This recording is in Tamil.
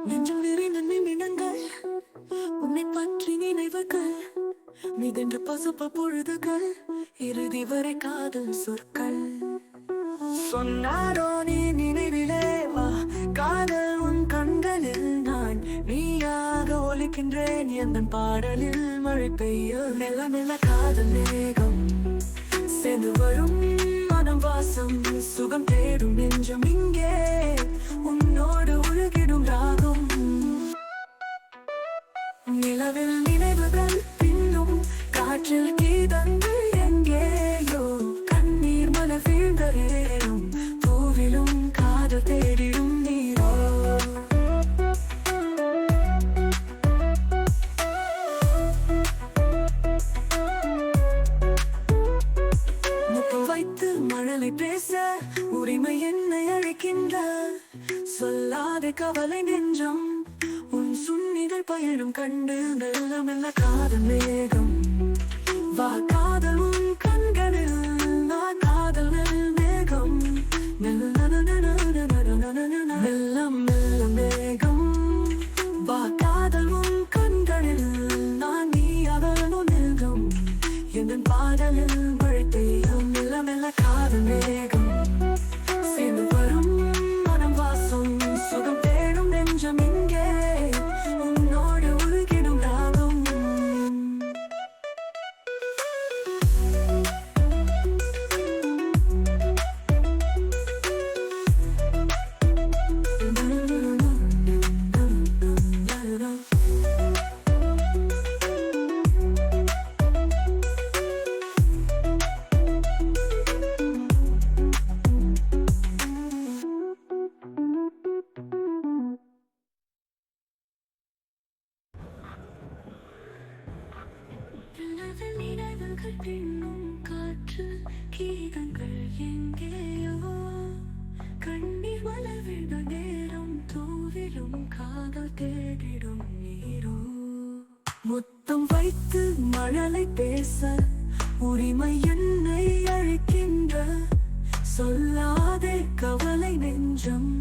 நெஞ்சில் விரிந்த நிமிடங்கள், உன்னை பற்றி நினைவுகள், மிதன்ற பசுப்பு பொழுதுகள், இறுதி வரை காதல் சொற்கள். சொன்னாரோ நீ நினைவிலே வா, காதல் உன் கண்களில் நான் நீயாக ஒலிக்கின்றேன். எந்த பாடலில் மழை பெய்ய மெல்ல மெல்ல காதல் மேகம் சேர்ந்து வரும் மனம் வாசம் சுகம் தேடும் நெஞ்சம் இங்கே உன்னோடு உருகிடும் ராகம். நிலவில் நினைவுகள் பின்னும் காற்றில் கீதங்கள் எங்கேயோ கண்ணீர் மலர் வீழ்ந்தேறும் பூவிலும் காதல் தேடிடும் நீரோ. முத்தம் வைத்து மழலை பேச உரிமை என்னை அழைக்கின்ற சொல்லாத கவலை நெஞ்சம் உன் சுன்னிகள் பயணம் கண்டு மெல்ல மெல்ல காதல் மேகம் வா, காதல் உன் கண்களில் நான் காதல் மேகம் மெல்ல மெல்ல மேகம் வா, காதல் உன் கண்களில் நான் நீ அவனோ மேகம் என் பாடலில் மழை பெய்யும் மெல்ல மெல்ல காதல் மேகம் சேர்ந்து வரும் மனம் வாசம் சுகம் தேடும் நெஞ்சம் இங்கே உன்னோடு உருகிடும் ராகம். நிலவில் நினைவுகள் பின்னும் காற்று கீதங்கள் எங்கேயோ கண்ணீர் மலர் விழுந்த நேரம் தூவிலும் காதல் தேடிடும் நீரோ. முத்தம் வைத்து மழலை பேச உரிமை என்னை அழைக்கின்ற சொல்லாதே கவலை நெஞ்சம்